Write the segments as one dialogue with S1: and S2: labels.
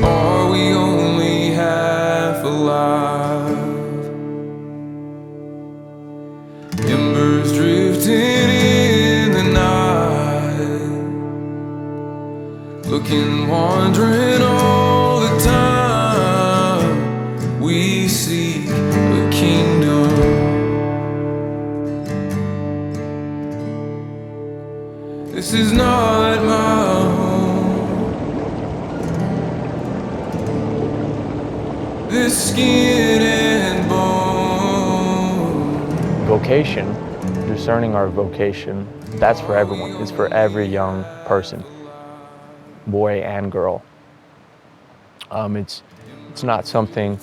S1: Are we only half alive? Embers drifting in the night, looking, wandering all the time. We seek a kingdom. This is not my home. This skin and bone.
S2: Vocation, discerning our vocation, that's for everyone. It's for every young person, boy and girl. It's not something,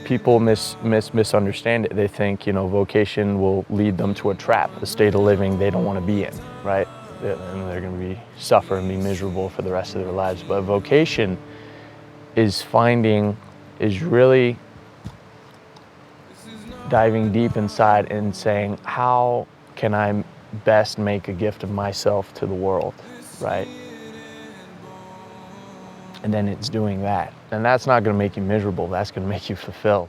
S2: people misunderstand it. They think, vocation will lead them to a trap, a state of living they don't want to be in, right? And they're going to suffer and be miserable for the rest of their lives. But vocation is really diving deep inside and saying, how can I best make a gift of myself to the world, right? And then it's doing that. And that's not going to make you miserable, that's going to make you fulfilled.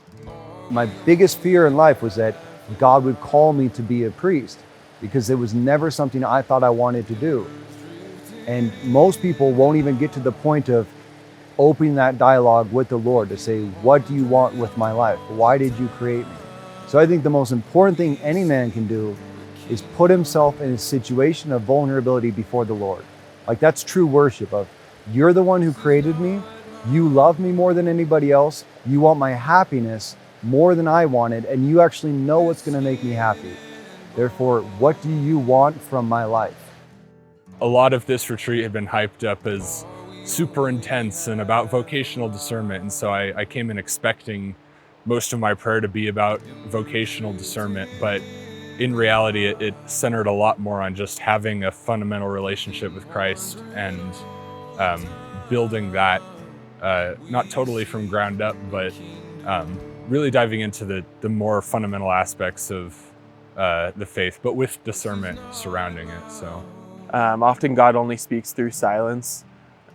S3: My biggest fear in life was that God would call me to be a priest, because it was never something I thought I wanted to do. And most people won't even get to the point of opening that dialogue with the Lord to say, what do you want with my life? Why did you create me? So I think the most important thing any man can do is put himself in a situation of vulnerability before the Lord. Like, that's true worship of, you're the one who created me, you love me more than anybody else, you want my happiness more than I wanted, and you actually know what's gonna make me happy. Therefore, what do you want from my life?
S4: A lot of this retreat had been hyped up as super intense and about vocational discernment, and so I came in expecting most of my prayer to be about vocational discernment, but in reality it centered a lot more on just having a fundamental relationship with Christ and building that, not totally from ground up, but really diving into the more fundamental aspects of the faith, but with discernment surrounding it. So
S5: often God only speaks through silence,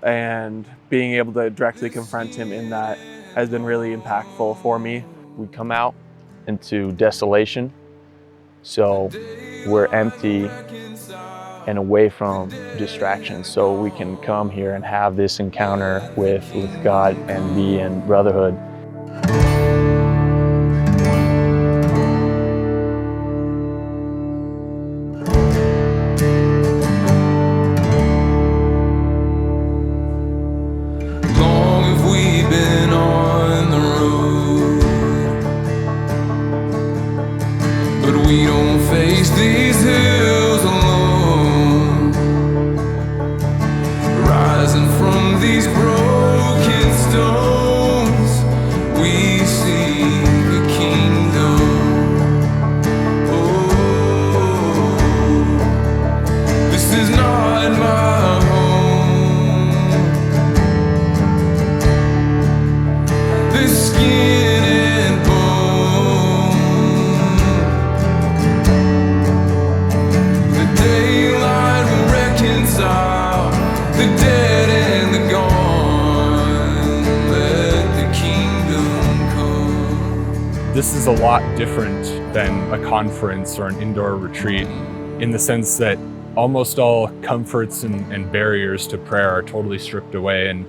S5: and being able to directly confront him in that has been really impactful for me.
S2: We come out into desolation, so we're empty and away from distractions, so we can come here and have this encounter with God and be in brotherhood.
S1: We don't face these hills alone, rising from these broken stones. We see the kingdom. Oh, this is not my home. This skin and bone. Daylight will reconcile the dead and the gone. Let the kingdom come.
S4: This is a lot different than a conference or an indoor retreat, in the sense that almost all comforts and barriers to prayer are totally stripped away, and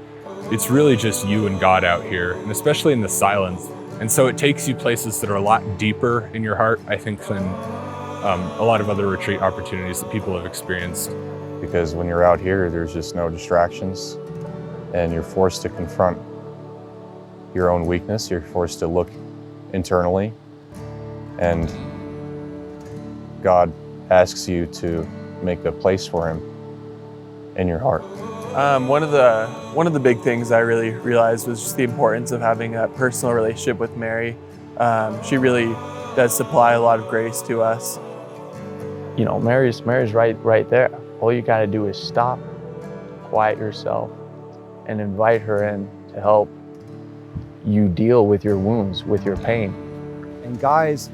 S4: it's really just you and God out here, and especially in the silence. And so it takes you places that are a lot deeper in your heart, I think, than a lot of other retreat opportunities that people have experienced.
S6: Because when you're out here, there's just no distractions, and you're forced to confront your own weakness. You're forced to look internally, and God asks you to make a place for him in your heart.
S5: One of the big things I really realized was just the importance of having a personal relationship with Mary. She really does supply a lot of grace to us.
S2: Mary's right there. All you got to do is stop, quiet yourself, and invite her in to help you deal with your wounds, with your pain.
S3: And guys,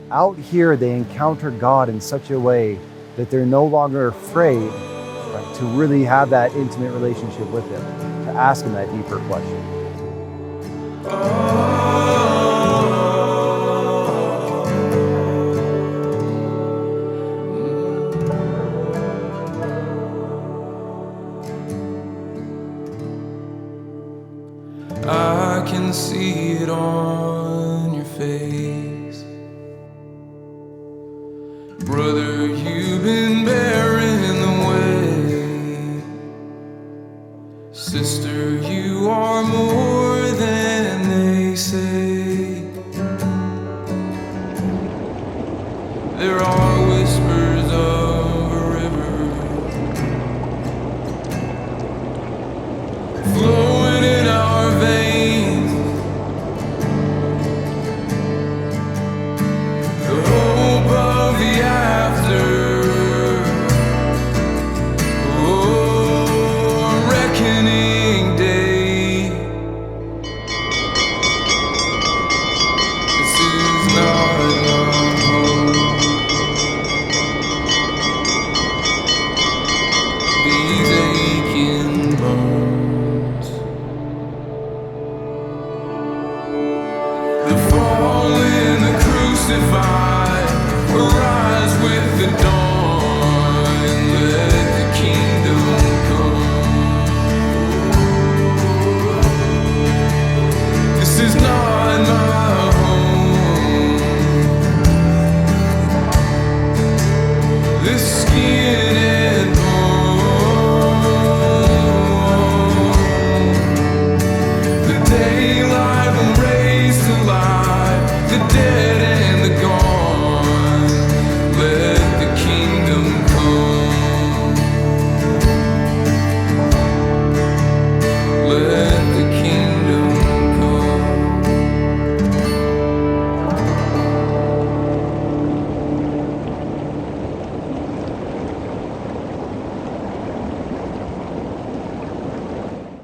S3: out here they encounter God in such a way that they're no longer afraid right? To really have that intimate relationship with Him, to ask Him that deeper question.
S1: I can see it on your face. Brother, you've been bearing the weight. Sister, you are more than they say. There are whispers of a river flowing in our veins. The hope of the after. Oh, reckoning day. This is not our home. These aching